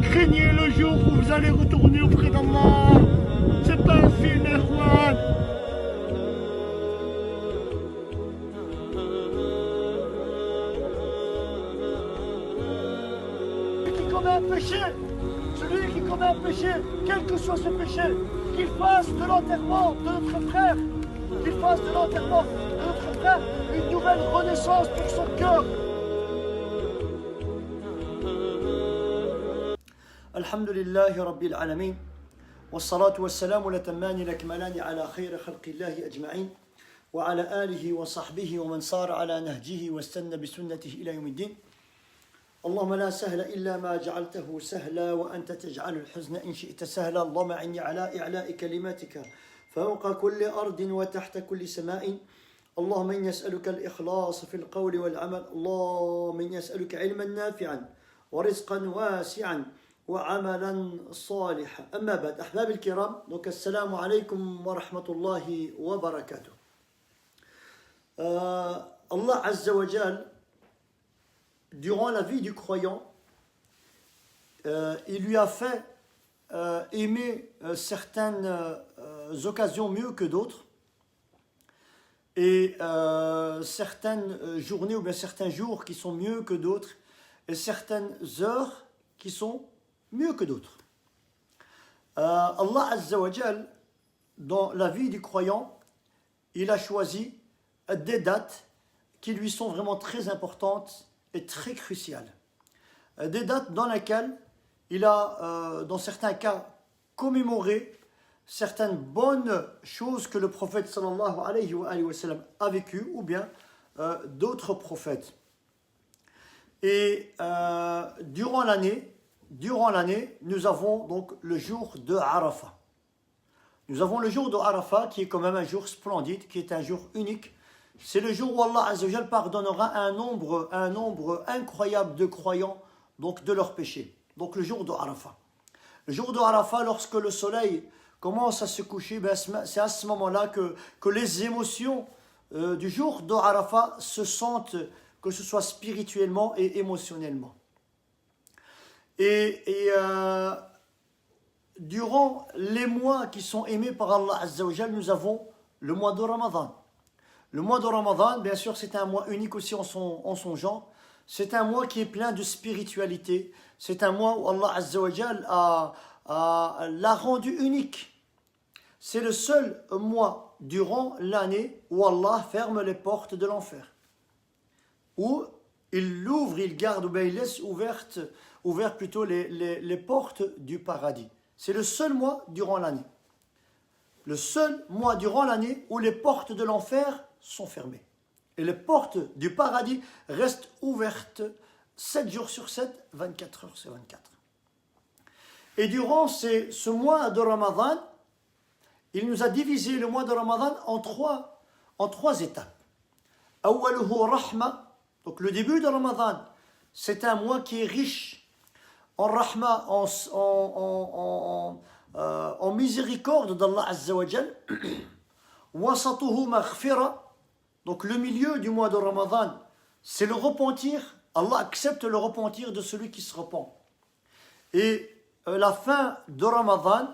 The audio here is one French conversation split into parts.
Craignez le jour où vous allez retourner auprès d'Allah. C'est pas un film, Erwan. Celui qui commet un péché, celui qui commet un péché, quel que soit ce péché, qu'il fasse de l'enterrement de notre frère, qu'il fasse de l'enterrement de notre frère une nouvelle renaissance pour son cœur. الحمد لله رب العالمين والصلاة والسلام الأتمان الأكملان على خير خلق الله أجمعين وعلى آله وصحبه ومن صار على نهجه واستنى بسنته إلى يوم الدين. اللهم لا سهل إلا ما جعلته سهلا وأنت تجعل الحزن إن شئت سهلا. اللهم أعني على إعلاء كلماتك فوق كل أرض وتحت كل سماء. اللهم إني أسألك الإخلاص في القول والعمل. اللهم إني أسألك علما نافعا ورزقا واسعا وعملا صالحا. أما بعد أحباب الكرام, donc السلام عليكم ورحمة الله وبركاته. Allah Azza wa Jal, durant la vie du croyant, il lui a fait aimer certaines occasions mieux que d'autres et certaines journées ou bien certains jours qui sont mieux que d'autres et certaines heures qui sont mieux que d'autres. Allah Azza wa Jal, dans la vie du croyant, il a choisi des dates qui lui sont vraiment très importantes et très cruciales. Des dates dans lesquelles il a, dans certains cas, commémoré certaines bonnes choses que le prophète sallallahu alayhi wa sallam a vécues ou bien d'autres prophètes. Et durant l'année, nous avons donc le jour de Arafat. Nous avons le jour de Arafat qui est quand même un jour splendide, qui est un jour unique. C'est le jour où Allah Azza wa Jal pardonnera un nombre incroyable de croyants donc de leurs péchés. Donc le jour de Arafat. Le jour de Arafat, lorsque le soleil commence à se coucher, ben c'est à ce moment-là que les émotions du jour de Arafat se sentent, que ce soit spirituellement et émotionnellement. Et durant les mois qui sont aimés par Allah Azza wa Jal, nous avons le mois de Ramadan. Le mois de Ramadan, bien sûr, c'est un mois unique aussi en son genre. C'est un mois qui est plein de spiritualité. C'est un mois où Allah Azza wa Jal l'a rendu unique. C'est le seul mois durant l'année où Allah ferme les portes de l'enfer. Où il l'ouvre, il garde, ou bien il laisse ouvert plutôt les portes du paradis. C'est le seul mois durant l'année. Le seul mois durant l'année où les portes de l'enfer sont fermées. Et les portes du paradis restent ouvertes 7 jours sur 7, 24 heures sur 24. Et durant ce mois de Ramadan, il nous a divisé le mois de Ramadan en trois étapes. Awwaluhu rahma, donc le début de Ramadan, c'est un mois qui est riche en rahma, en miséricorde d'Allah Azza wa Jal. Wasatuhu maghfira, donc le milieu du mois de Ramadan, c'est le repentir. Allah accepte le repentir de celui qui se repent. Et la fin de Ramadan,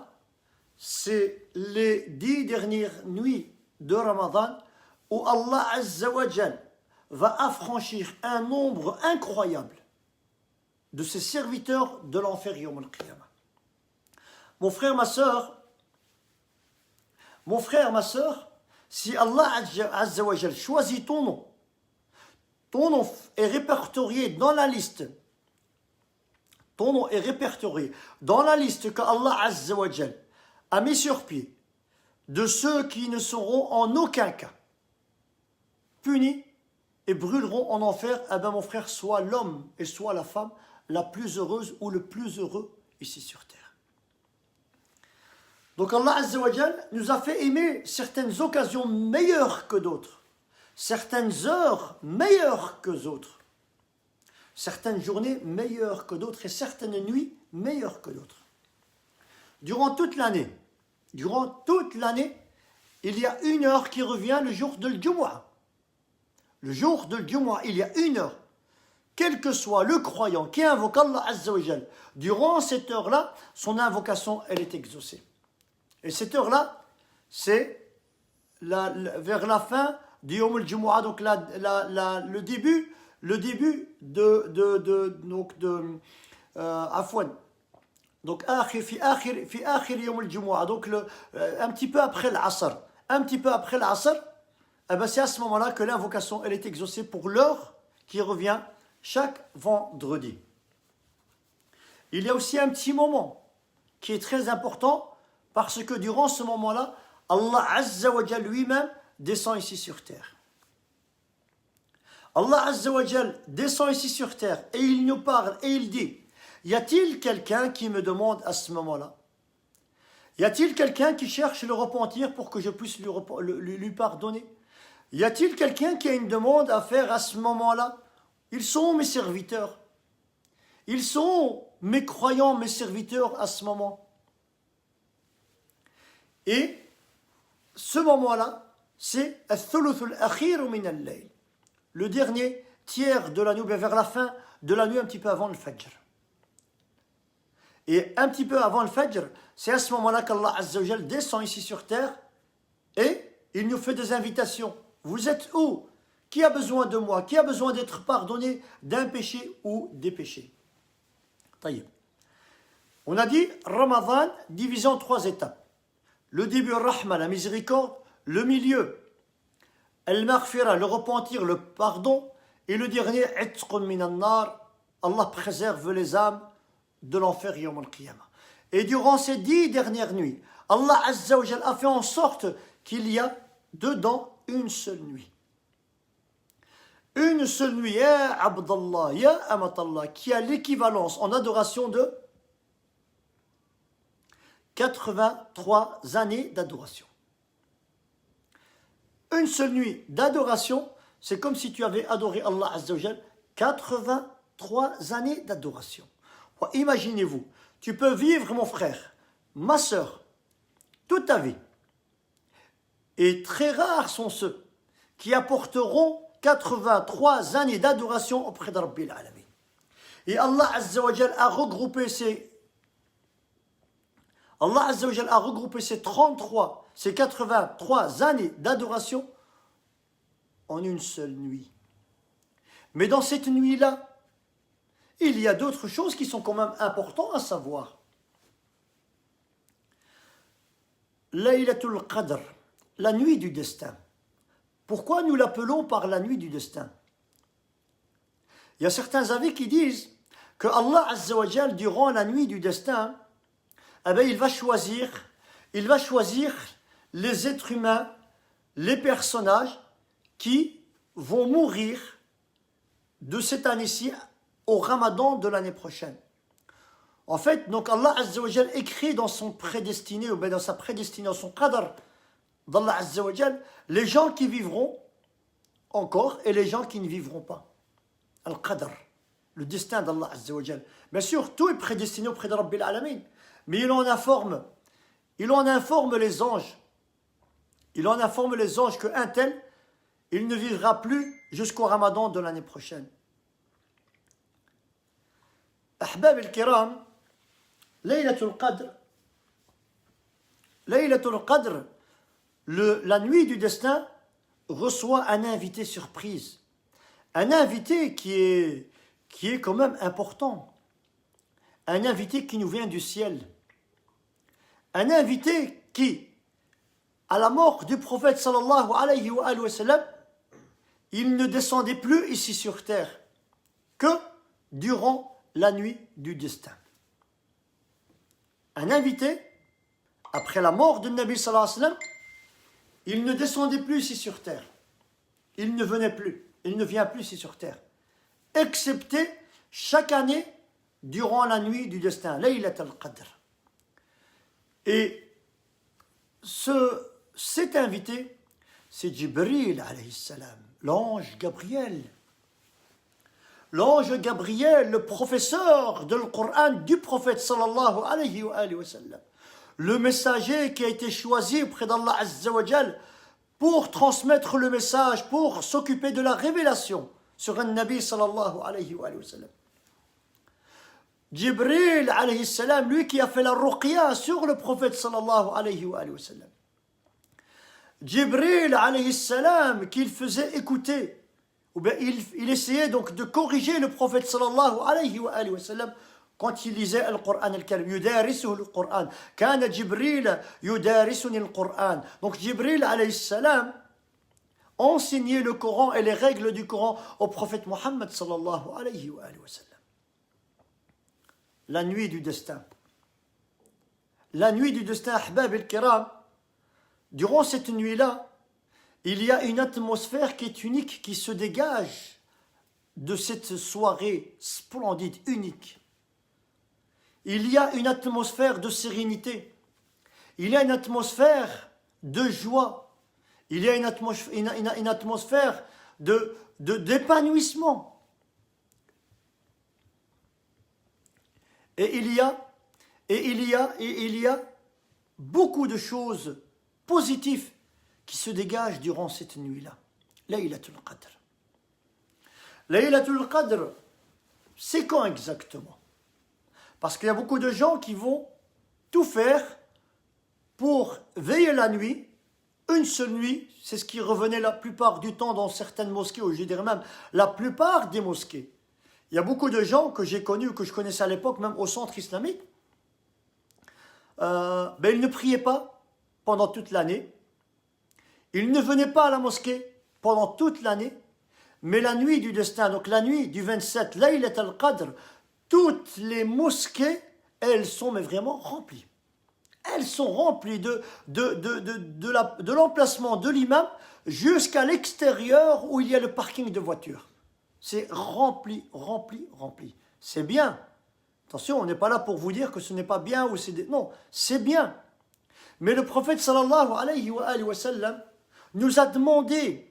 c'est les 10 dernières nuits de Ramadan où Allah Azza wa Jal va affranchir un nombre incroyable de ses serviteurs de l'enfer Yawm al-Qiyamah. Mon frère, ma sœur, si Allah Azza wa Jal choisit ton nom est répertorié dans la liste. Ton nom est répertorié dans la liste que Allah Azza wa Jal a mis sur pied de ceux qui ne seront en aucun cas punis et brûleront en enfer. Eh bien mon frère, soit l'homme et soit la femme la plus heureuse ou le plus heureux ici sur terre. Donc Allah Azza wa Jal nous a fait aimer certaines occasions meilleures que d'autres, certaines heures meilleures que d'autres, certaines journées meilleures que d'autres et certaines nuits meilleures que d'autres. Durant toute l'année, il y a une heure qui revient le jour de l'Jumu'ah. Le jour de l'Jumu'ah, il y a une heure. Quel que soit le croyant qui invoque Allah Azza wa Jal, durant cette heure-là, son invocation, elle est exaucée. Et cette heure-là, c'est vers la fin du Yom al-Jumu'ah, donc le début Afwan. Donc, fi akhir Yom al-Jumu'ah, donc un petit peu après l'Asr. Eh ben c'est à ce moment-là que l'invocation, elle est exaucée pour l'heure qui revient chaque vendredi. Il y a aussi un petit moment qui est très important parce que durant ce moment-là, Allah Azza wa Jal lui-même descend ici sur terre. Allah Azza wa Jal descend ici sur terre et il nous parle et il dit: y a-t-il quelqu'un qui me demande à ce moment-là? Y a-t-il quelqu'un qui cherche le repentir pour que je puisse lui pardonner? Y a-t-il quelqu'un qui a une demande à faire à ce moment-là? Ils sont mes serviteurs. Ils sont mes croyants, mes serviteurs à ce moment. Et ce moment-là, c'est le dernier tiers de la nuit, vers la fin de la nuit, un petit peu avant le Fajr. Et un petit peu avant le Fajr, c'est à ce moment-là qu'Allah Azza wa Jal descend ici sur terre et il nous fait des invitations. Vous êtes où? Qui a besoin de moi? Qui a besoin d'être pardonné d'un péché ou des péchés? Taïb. On a dit Ramadan divisé en 3 étapes. Le début, Rahma, la miséricorde. Le milieu, Al-Maghfira, le repentir, le pardon. Et le dernier, Itqun minan nar, Allah préserve les âmes de l'enfer Yawm al-Qiyamah. Et durant ces 10 dernières nuits, Allah Azza wa Jal a fait en sorte qu'il y a dedans une seule nuit. Une seule nuit, ya Abdallah, ya Amatallah, qui a l'équivalence en adoration de 83 années d'adoration. Une seule nuit d'adoration, c'est comme si tu avais adoré Allah Azza wa Jal 83 années d'adoration. Imaginez-vous, tu peux vivre, mon frère, ma soeur, toute ta vie. Et très rares sont ceux qui apporteront 83 années d'adoration auprès de Rabbil Alamin. Et Allah Azza wa Jal a regroupé ces 83 années d'adoration en une seule nuit. Mais dans cette nuit-là, il y a d'autres choses qui sont quand même importantes à savoir. Laylatul Qadr, la nuit du destin. Pourquoi nous l'appelons par la nuit du destin? Il y a certains avis qui disent que Allah Azza wa Jal, durant la nuit du destin, eh bien, il va choisir les êtres humains, les personnages qui vont mourir de cette année-ci au Ramadan de l'année prochaine. En fait, donc Allah Azza wa Jal écrit dans son prédestiné, ou bien dans sa prédestination Qadr d'Allah Azza wa Jal, les gens qui vivront encore et les gens qui ne vivront pas. Al-Qadr, le destin d'Allah Azza wa Jal. Bien sûr, tout est prédestiné auprès de Rabbil Alamin, mais il en informe les anges. Il en informe les anges qu'un tel, il ne vivra plus jusqu'au Ramadan de l'année prochaine. Ahbab al-Kiram, Laylatul Qadr, la nuit du destin reçoit un invité surprise. Un invité qui est quand même important. Un invité qui nous vient du ciel. Un invité qui, à la mort du prophète sallallahu alayhi wa sallam, il ne descendait plus ici sur terre que durant la nuit du destin. Un invité, après la mort de Nabi sallallahu alayhi wa sallam, il ne descendait plus ici sur terre. Il ne vient plus ici sur terre. Excepté chaque année durant la nuit du destin, Laylat al-Qadr. Et cet invité, c'est Jibril alayhi salam, l'ange Gabriel. L'ange Gabriel, le professeur de Coran du prophète sallallahu alayhi wa sallam. Le messager qui a été choisi auprès d'Allah Azza wa Jal pour transmettre le message, pour s'occuper de la révélation sur un Nabi sallallahu alayhi wa sallam. Jibril alayhi salam, lui qui a fait la ruqya sur le prophète sallallahu alayhi wa sallam. Jibril alayhi salam, qu'il faisait écouter, ou bien il essayait donc de corriger le prophète sallallahu alayhi wa sallam quand il lisait le Coran al-Karim. Yudarisuhu le Coran. Kana Jibril yudarisuni le Coran. Donc Jibril alayhi salam enseignait le Coran et les règles du Coran au prophète Muhammad sallallahu alayhi wa sallam. La nuit du destin. La nuit du destin, ahbab al-kiram, durant cette nuit-là, il y a une atmosphère qui est unique, qui se dégage de cette soirée splendide, unique. Il y a une atmosphère de sérénité. Il y a une atmosphère de joie. Il y a une atmosphère d'épanouissement. Et il y a beaucoup de choses positives qui se dégagent durant cette nuit-là. Laylatul Qadr. Laylatul Qadr, c'est quand exactement? Parce qu'il y a beaucoup de gens qui vont tout faire pour veiller la nuit, une seule nuit, c'est ce qui revenait la plupart du temps dans certaines mosquées, ou je dirais même la plupart des mosquées. Il y a beaucoup de gens que j'ai connus, que je connaissais à l'époque, même au centre islamique, ils ne priaient pas pendant toute l'année. Ils ne venaient pas à la mosquée pendant toute l'année. Mais la nuit du destin, donc la nuit du 27, Laylat al-Qadr, toutes les mosquées, elles sont mais vraiment remplies. Elles sont remplies de l'emplacement de l'imam jusqu'à l'extérieur où il y a le parking de voitures. C'est rempli, rempli, rempli. C'est bien. Attention, on n'est pas là pour vous dire que ce n'est pas bien ou c'est... Non, c'est bien. Mais le prophète sallallahu alayhi wa sallam nous a demandé,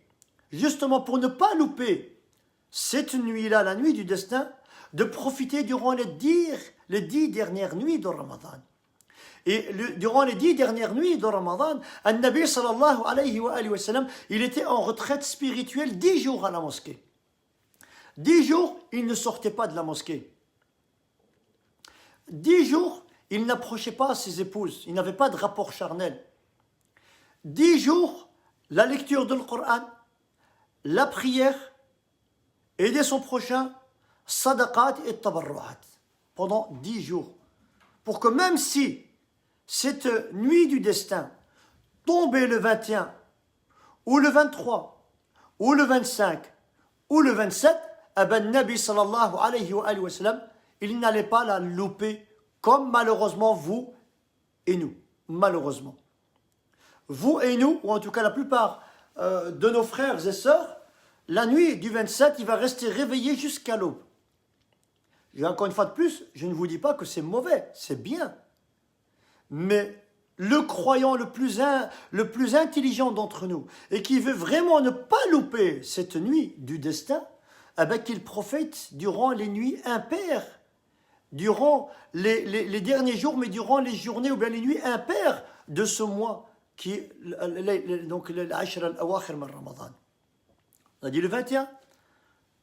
justement pour ne pas louper cette nuit-là, la nuit du destin, de profiter durant les 10 dernières nuits de Ramadan. Et durant les 10 dernières nuits de Ramadan, un Nabi sallallahu alayhi wa sallam, il était en retraite spirituelle 10 jours à la mosquée. 10 jours, il ne sortait pas de la mosquée. 10 jours, il n'approchait pas ses épouses. Il n'avait pas de rapport charnel. 10 jours, la lecture du Coran, la prière, aider son prochain, sadaqat et tabarru'at. Pendant 10 jours. Pour que même si cette nuit du destin tombait le 21, ou le 23, ou le 25, ou le 27, Nabi sallallahu alayhi wa sallam, il n'allait pas la louper comme malheureusement vous et nous. Malheureusement. Vous et nous, ou en tout cas la plupart de nos frères et sœurs, la nuit du 27, il va rester réveillé jusqu'à l'aube. Et encore une fois de plus, je ne vous dis pas que c'est mauvais, c'est bien. Mais le croyant le plus intelligent d'entre nous, et qui veut vraiment ne pas louper cette nuit du destin, qu'il profite durant les nuits impaires, durant les derniers jours, mais durant les journées ou bien les nuits impaires de ce mois, qui est donc l'Ashr al-Awakhir min Ramadan. On a dit le 21,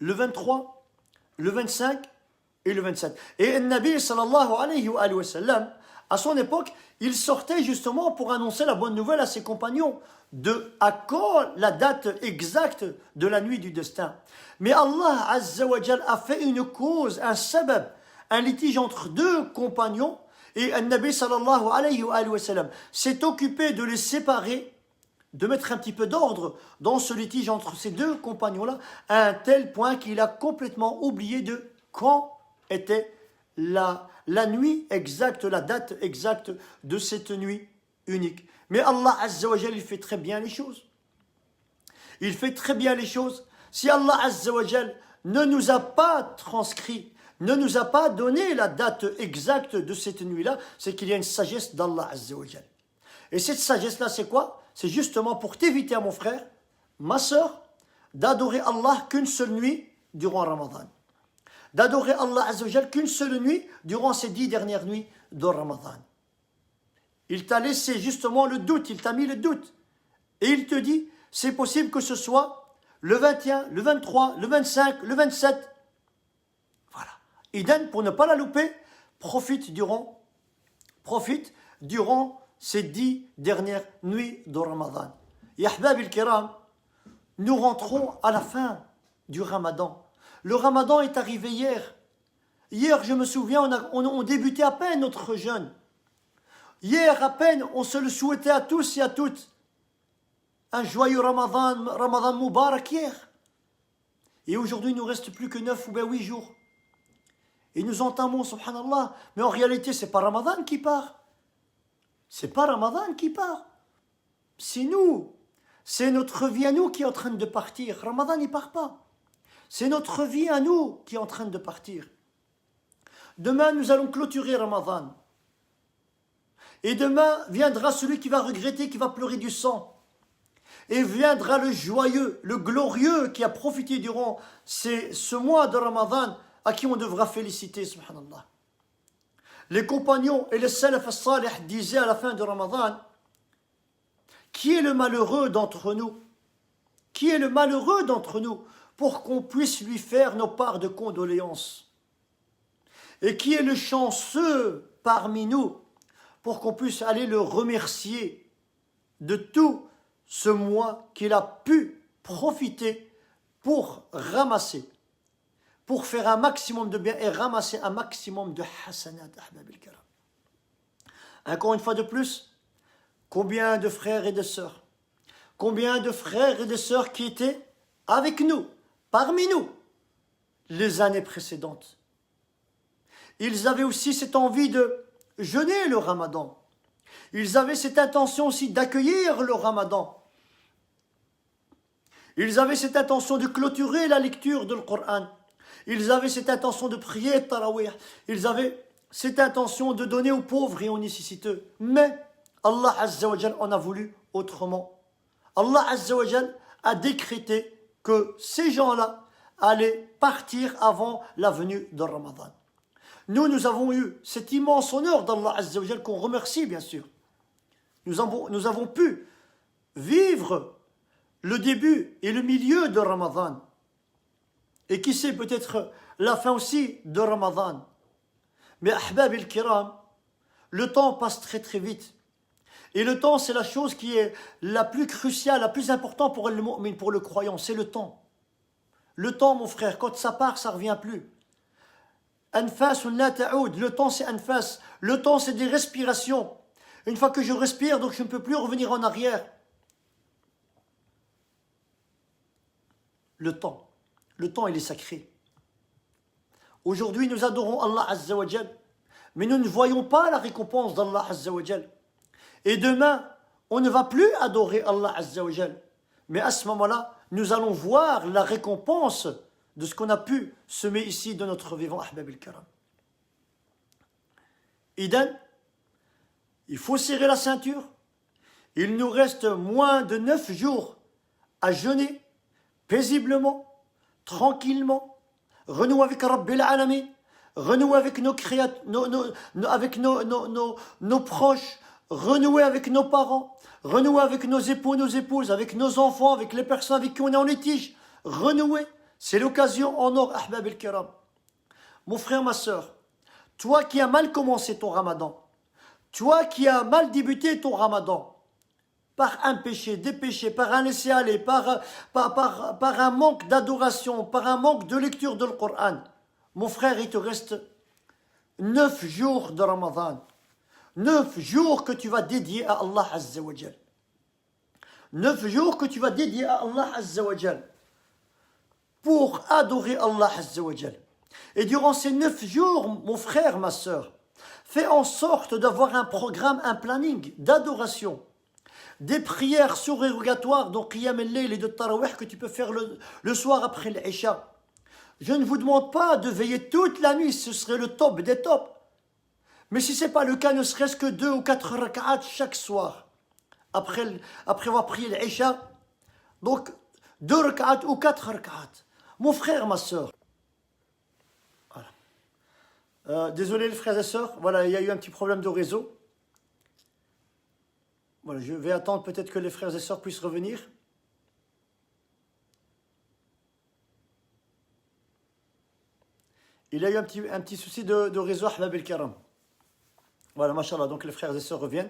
le 23, le 25 et le 27. Et le Nabi sallallahu alayhi wa sallam, à son époque, il sortait justement pour annoncer la bonne nouvelle à ses compagnons à quand la date exacte de la nuit du destin. Mais Allah Azza wa Jal a fait une cause, un sabab, un litige entre deux compagnons, et le Nabi sallallahu alayhi wa sallam s'est occupé de les séparer, de mettre un petit peu d'ordre dans ce litige entre ces deux compagnons-là, à un tel point qu'il a complètement oublié de quand était la nuit exacte, la date exacte de cette nuit unique. Mais Allah Azza wa Jal, il fait très bien les choses. Il fait très bien les choses. Si Allah Azza wa Jal ne nous a pas transcrit, ne nous a pas donné la date exacte de cette nuit-là, c'est qu'il y a une sagesse d'Allah Azza wa Jal. Et cette sagesse-là, c'est quoi? C'est justement pour t'éviter, à mon frère, ma sœur, d'adorer Allah qu'une seule nuit durant Ramadan. D'adorer Allah Azzawajal qu'une seule nuit durant ces 10 dernières nuits de Ramadan. Il t'a laissé justement le doute, il t'a mis le doute. Et il te dit, c'est possible que ce soit le 21, le 23, le 25, le 27. Voilà. Idem, pour ne pas la louper, profite durant ces 10 dernières nuits de Ramadan. Ya ahbab al-kiram, nous rentrons à la fin du Ramadan. Le Ramadan est arrivé hier. Hier, je me souviens, on débutait à peine notre jeûne. Hier, à peine, on se le souhaitait à tous et à toutes. Un joyeux Ramadan, Ramadan Moubarak hier. Et aujourd'hui, il ne nous reste plus que 9 ou bien 8 jours. Et nous entamons, subhanallah. Mais en réalité, ce n'est pas Ramadan qui part. C'est pas Ramadan qui part. C'est nous. C'est notre vie à nous qui est en train de partir. Ramadan n'y part pas. C'est notre vie à nous qui est en train de partir. Demain, nous allons clôturer Ramadan. Et demain viendra celui qui va regretter, qui va pleurer du sang. Et viendra le joyeux, le glorieux qui a profité durant ce mois de Ramadan, à qui on devra féliciter, subhanallah. Les compagnons et les salaf as-salih disaient à la fin de Ramadan, qui est le malheureux d'entre nous? Qui est le malheureux d'entre nous pour qu'on puisse lui faire nos parts de condoléances? Et qui est le chanceux parmi nous pour qu'on puisse aller le remercier de tout ce mois qu'il a pu profiter pour ramasser, pour faire un maximum de bien et ramasser un maximum de hasanat, ahbab al-kiram. Encore une fois de plus, combien de frères et de sœurs, combien de frères et de sœurs qui étaient avec nous, parmi nous, les années précédentes. Ils avaient aussi cette envie de jeûner le Ramadan. Ils avaient cette intention aussi d'accueillir le Ramadan. Ils avaient cette intention de clôturer la lecture du Coran. Ils avaient cette intention de prier Tarawih. Ils avaient cette intention de donner aux pauvres et aux nécessiteux. Mais Allah Azza wa Jal en a voulu autrement. Allah Azza wa Jal a décrété que ces gens-là allaient partir avant la venue de Ramadan. Nous avons eu cet immense honneur d'Allah Azza wa Jal qu'on remercie bien sûr. Nous avons pu vivre le début et le milieu de Ramadan. Et qui sait peut-être la fin aussi de Ramadan. Mais ahbab al-kiram, le temps passe très très vite. Et le temps, c'est la chose qui est la plus cruciale, la plus importante pour le mu'min, pour le croyant, c'est le temps. Le temps, mon frère, quand ça part, ça ne revient plus. Anfasun la ta'oud, le temps c'est anfas, le temps c'est des respirations. Une fois que je respire, donc je ne peux plus revenir en arrière. Le temps, il est sacré. Aujourd'hui, nous adorons Allah Azza wa Jal, mais nous ne voyons pas la récompense d'Allah Azza wa Jal. Et demain, on ne va plus adorer Allah Azza wa Jal. Mais à ce moment-là, nous allons voir la récompense de ce qu'on a pu semer ici de notre vivant, ahbab al-kiram. Idem, il faut serrer la ceinture. Il nous reste moins de 9 jours à jeûner paisiblement, tranquillement, renouer avec Rabbil Alamin, renouer avec nos proches, renouer avec nos parents, renouer avec nos époux, nos épouses, avec nos enfants, avec les personnes avec qui on est en litige, renouer. C'est l'occasion en or, ahbab al-kiram. Mon frère, ma soeur, toi qui as mal commencé ton Ramadan, toi qui as mal débuté ton Ramadan, par un péché, des péchés, par un laisser-aller, par un manque d'adoration, par un manque de lecture du Coran, mon frère, il te reste 9 jours de Ramadan. 9 jours que tu vas dédier à Allah Azza wa Jal. 9 jours que tu vas dédier à Allah Azza wa Jal. Pour adorer Allah Azza wa Jal. Et durant ces 9 jours, mon frère, ma soeur, fais en sorte d'avoir un programme, un planning d'adoration. Des prières surérogatoires, donc Qiyam al-Layl et de Tarawih que tu peux faire le soir après l'Isha. Je ne vous demande pas de veiller toute la nuit, ce serait le top des tops. Mais si ce n'est pas le cas, ne serait-ce que 2 ou 4 rak'at chaque soir. après avoir prié l'Isha. Donc, 2 rak'at ou 4 rak'at. Mon frère, ma soeur. Voilà. Désolé les frères et sœurs, voilà, il y a eu un petit problème de réseau. Voilà, je vais attendre peut-être que les frères et sœurs puissent revenir. Il y a eu un petit souci de réseau, Ahbab el-Karam. Voilà, machallah, donc les frères et sœurs reviennent.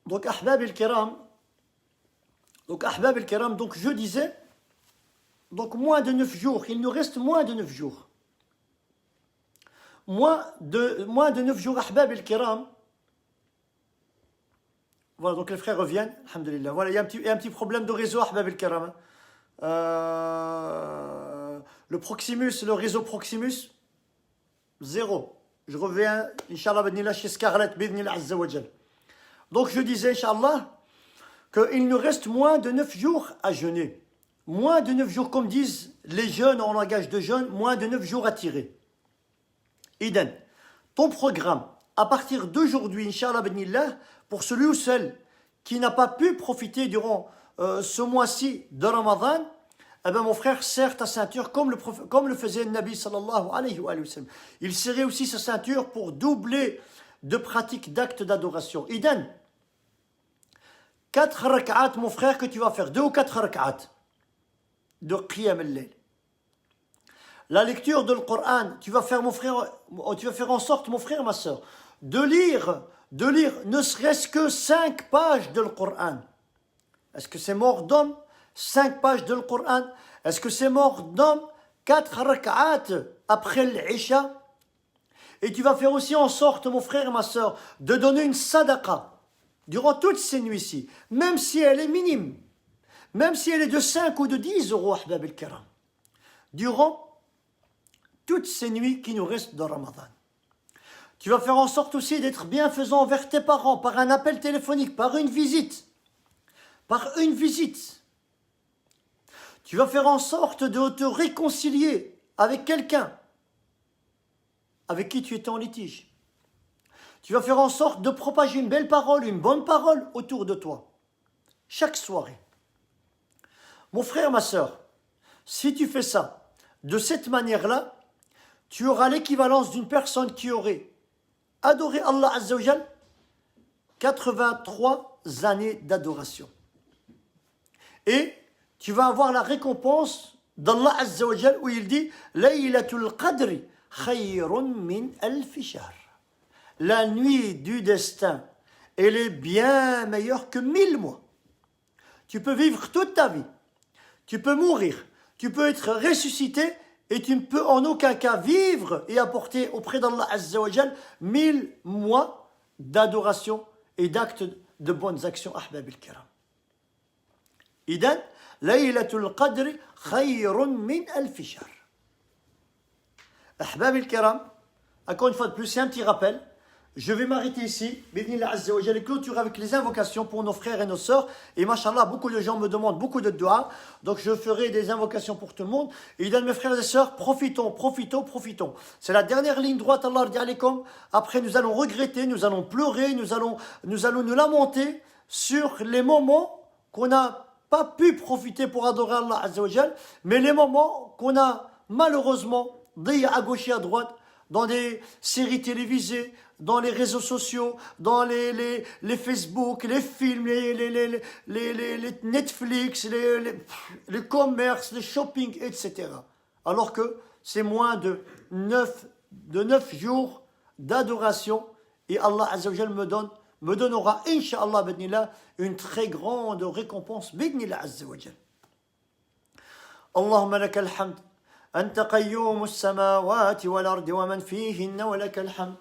Donc, Ahbab el-Karam, donc je disais, donc moins de 9 jours, il nous reste moins de 9 jours. Moins de 9 jours, Ahbab el-Kiram. Voilà, donc les frères reviennent, alhamdulillah. Voilà, il y a un petit problème de réseau, Ahbab el-Kiram. Le Proximus, le réseau Proximus, 0. Je reviens, Inch'Allah, b'idnillah, chez Scarlett, b'idnillah, azza wa jal. Donc je disais, Inch'Allah, qu'il nous reste moins de 9 jours à jeûner. Moins de 9 jours, comme disent les jeunes en langage de jeûne, moins de 9 jours à tirer. Iden, ton programme, à partir d'aujourd'hui, Inch'Allah, b'idnillah, pour celui ou celle qui n'a pas pu profiter durant ce mois-ci de Ramadan, eh bien mon frère, serre ta ceinture comme le faisait le Nabi sallallahu alayhi wa sallam. Il serrait aussi sa ceinture pour doubler de pratiques d'actes d'adoration. Iden, 4 rak'at, mon frère, que tu vas faire, 2 ou 4 rak'at de Qiyam al-Layl. La lecture de le Coran, tu vas faire en sorte, mon frère, ma soeur, de lire ne serait-ce que 5 pages de le Coran. Est-ce que c'est mort d'homme 5 pages de le Coran? Est-ce que c'est mort d'homme 4 rak'at après l'Isha? Et tu vas faire aussi en sorte, mon frère et ma soeur, de donner une sadaqa durant toutes ces nuits-ci, même si elle est minime, même si elle est de 5 ou de 10 euros, ahbab el-kiram, durant toutes ces nuits qui nous restent dans Ramadan. Tu vas faire en sorte aussi d'être bienfaisant envers tes parents par un appel téléphonique, par une visite. Par une visite. Tu vas faire en sorte de te réconcilier avec quelqu'un avec qui tu étais en litige. Tu vas faire en sorte de propager une belle parole, une bonne parole autour de toi. Chaque soirée. Mon frère, ma soeur, si tu fais ça de cette manière-là, tu auras l'équivalence d'une personne qui aurait adoré Allah Azza wa Jal 83 années d'adoration. Et tu vas avoir la récompense d'Allah Azza wa Jal où il dit Laylatul Qadri khayrun min alfi shahr. La nuit du destin, elle est bien meilleure que 1000 mois. Tu peux vivre toute ta vie. Tu peux mourir. Tu peux être ressuscité et tu ne peux en aucun cas vivre et apporter auprès d'Allah Azza wa Jal 1000 mois d'adoration et d'actes de bonnes actions. Ahbab el-kiram. Idan, Laylatul Qadri khayrun min alfi shahr. Ahbab el-kiram, encore une fois de plus, c'est un petit rappel. Je vais m'arrêter ici, Bidnillah Azza wa Jal, et clôturer avec les invocations pour nos frères et nos sœurs. Et machallah, beaucoup de gens me demandent beaucoup de dua. Donc je ferai des invocations pour tout le monde. Et il donne mes frères et sœurs, profitons. C'est la dernière ligne droite, Allah radi alaykum. Après, nous allons regretter, nous allons pleurer, nous allons nous lamenter sur les moments qu'on n'a pas pu profiter pour adorer Allah Azza wa Jal, mais les moments qu'on a malheureusement dit à gauche et à droite, dans des séries télévisées, dans les réseaux sociaux, dans les Facebook, les films, les Netflix, les commerces, les shopping, etc. Alors que c'est moins de 9 jours d'adoration et Allah Azza wa Jal me donnera, Inch'Allah, bidnillah, une très grande récompense, bidnillah Azza wa Jal. Allahumma lakal hamd. أنت قيوم السماوات والأرض ومن فيهن ولك الحمد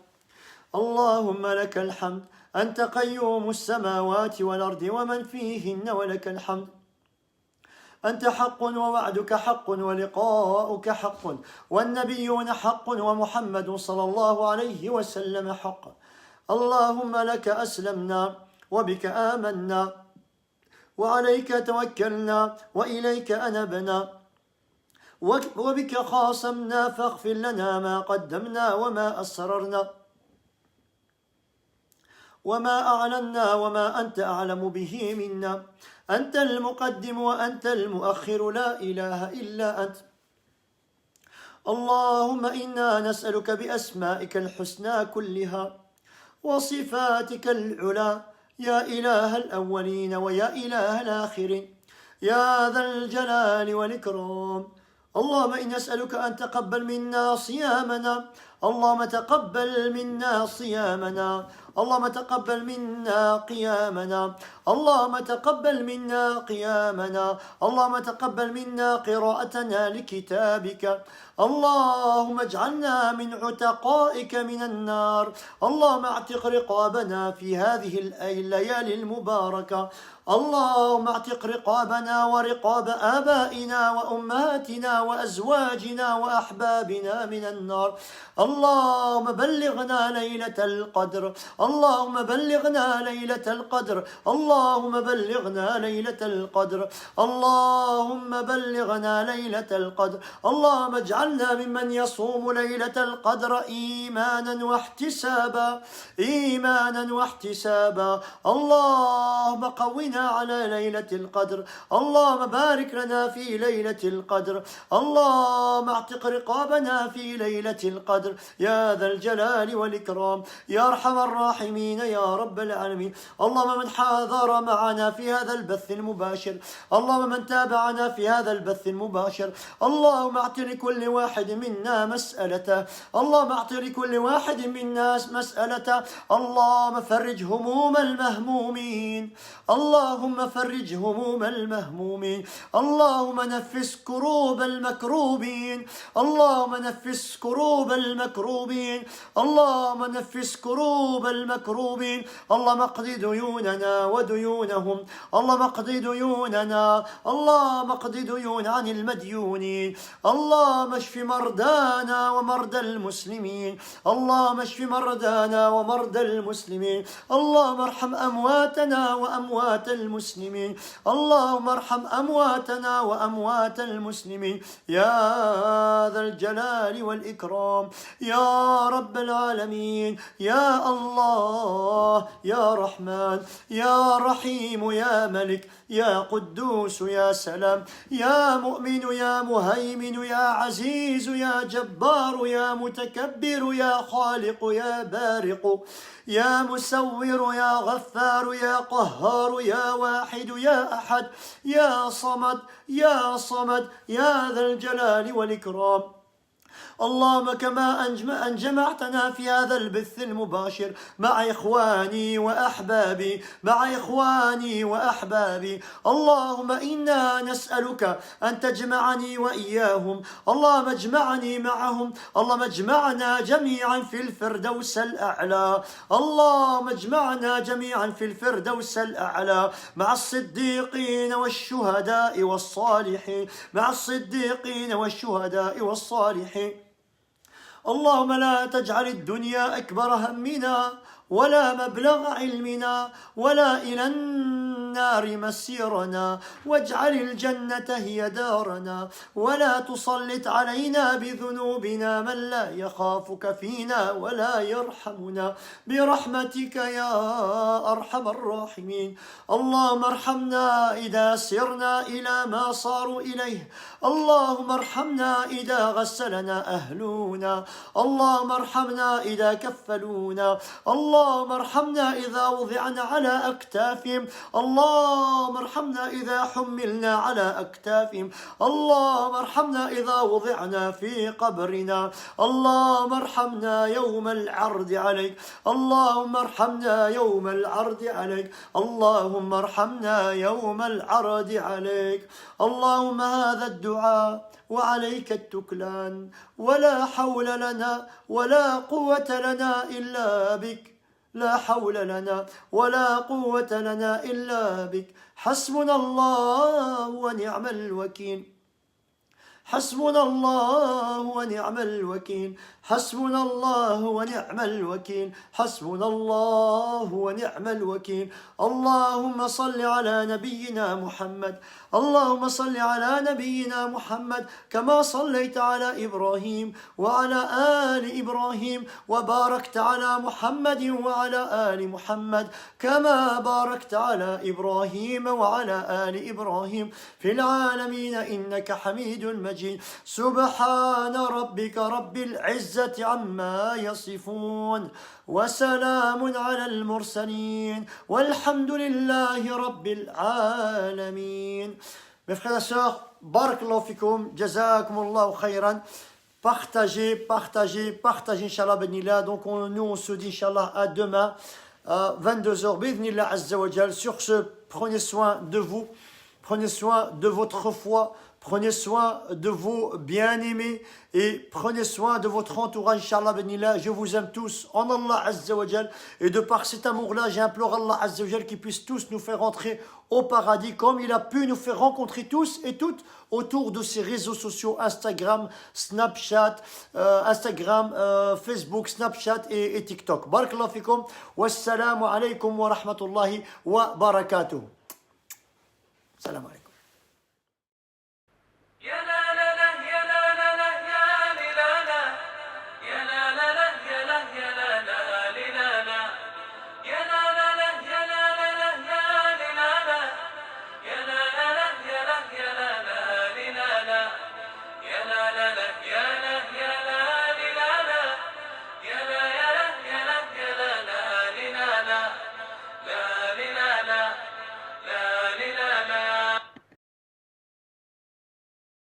اللهم لك الحمد أنت قيوم السماوات والأرض ومن فيهن ولك الحمد أنت حق ووعدك حق ولقاؤك حق والنبيون حق ومحمد صلى الله عليه وسلم حق اللهم لك أسلمنا وبك آمنا وعليك توكلنا وإليك أنبنا وبك خاصمنا فاغفر لنا ما قدمنا وما أسررنا وما أعلنا وما أنت أعلم به منا. أنت المقدم وأنت المؤخر، لا إله إلا أنت. اللهم إنا نسألك بأسمائك الحسنى كلها وصفاتك العلى، يا إله الأولين ويا إله الآخرين، يا ذا الجلال والإكرام. اللهم إنا نسألك أن تقبل منا صيامنا، اللهم تقبل منا صيامنا، اللهم تقبل منا قيامنا، اللهم تقبل منا قيامنا، اللهم تقبل منا قراءتنا لكتابك، اللهم اجعلنا من عتقائك من النار، اللهم اعتق رقابنا في هذه الليالي المباركة، اللهم اعتق رقابنا ورقاب آبائنا وأمهاتنا وأزواجنا وأحبابنا من النار. اللهم بلغنا ليلة القدر، اللهم بلغنا ليلة القدر، اللهم بلغنا ليلة القدر، اللهم بلغنا ليلة القدر. اللهم اجعلنا ممن يصوم ليلة القدر إيمانا واحتسابا، إيمانا واحتسابا. اللهم قونا على ليلة القدر، اللهم بارك لنا في ليلة القدر، اللهم اعتق رقابنا في ليلة القدر، يا ذا الجلال والإكرام، يا أرحم الراحمين يا رب العالمين. اللهم من حاضر معنا في هذا البث المباشر، اللهم من تابعنا في هذا البث المباشر، اللهم اعط لكل واحد منا مسألته، اللهم اعط لكل واحد منا مسألته. اللهم فرج هموم المهمومين، اللهم فرج هموم المهمومين، اللهم نفس كروب المكروبين، اللهم نفس كروب المكروبين، اللهم نفس كروب المكروبين. اللهم اقض ديوننا وديونهم، اللهم اقض ديوننا، اللهم اقض ديون عن المديونين، اللهم اشف مرضانا ومرضى المسلمين، اللهم اشف مرضانا ومرضى المسلمين، اللهم ارحم أمواتنا وأموات المسلمين، اللهم ارحم أمواتنا وأموات المسلمين، يا ذا الجلال والإكرام، يا رب العالمين، يا الله، يا رحمن، يا رحيم، يا ملك، يا قدوس، يا سلام، يا مؤمن، يا مهيمن، يا عزيز، يا جبار، يا متكبر، يا خالق، يا بارق، يا مسور، يا غفار، يا قهار، يا واحد، يا أحد، يا صمد، يا صمد، يا ذا الجلال والإكرام. اللهم كما أن جمعتنا في هذا البث المباشر مع إخواني وأحبابي، مع إخواني وأحبابي، اللهم إنا نسألك أن تجمعني وإياهم، اللهم اجمعني معهم، اللهم اجمعنا جميعا في الفردوس الأعلى، اللهم اجمعنا جميعا في الفردوس الأعلى مع الصديقين والشهداء والصالحين، مع الصديقين والشهداء والصالحين. اللهم لا تجعل الدنيا أكبر همنا ولا مبلغ علمنا ولا إلى النار مسيرنا، واجعل الجنة هي دارنا، ولا تسلط علينا بذنوبنا من لا يخافك فينا ولا يرحمنا، برحمتك يا أرحم الراحمين. اللهم ارحمنا إذا سرنا إلى ما صاروا إليه، اللهم ارحمنا إذا غسلنا أهلنا، اللهم ارحمنا إذا كفلونا، اللهم ارحمنا إذا وضعنا على أكتافهم، اللهم ارحمنا إذا حملنا على أكتافهم، اللهم ارحمنا إذا وضعنا في قبرنا، اللهم ارحمنا يوم العرض عليك، اللهم ارحمنا يوم العرض عليك، اللهم ارحمنا يوم العرض عليك. اللهم هذا الدعاء وعليك التكلان، ولا حول لنا ولا قوة لنا إلا بك، لا حول لنا ولا قوة لنا إلا بك. حسبنا الله ونعم الوكيل، حسبنا الله ونعم الوكيل حسبنا الله ونعم الوكيل حسبنا الله ونعم الوكيل اللهم صل على نبينا محمد اللهم صل على نبينا محمد كما صليت على إبراهيم وعلى آل إبراهيم وباركت على محمد وعلى آل محمد كما باركت على إبراهيم وعلى آل إبراهيم في العالمين إنك حميد مجيد سبحان ربك رب العزة عما يصفون وسلام على المرسلين والحمد لله رب العالمين. Mes frères et sœurs, barakallahu fikoum, jazakumullahu khayran. Partagez, partagez, partagez, Inch'Allah, benillah. Donc, nous, on se dit, Inch'Allah, à demain, 22h, benillah, azza wa jal. Sur ce, prenez soin de vous, prenez soin de votre foi, prenez soin de vos bien-aimés et prenez soin de votre entourage, Inch'Allah, benillah. Je vous aime tous en Allah, azza wa jal. Et de par cet amour-là, j'implore Allah, azza wa jal, qu'il puisse tous nous faire entrer au paradis, comme il a pu nous faire rencontrer tous et toutes autour de ces réseaux sociaux, Instagram, Snapchat, Facebook, Snapchat et TikTok. Barakallahu fikum, wassalamu alaikum wa rahmatullahi wa barakatuh. Salam alaikum.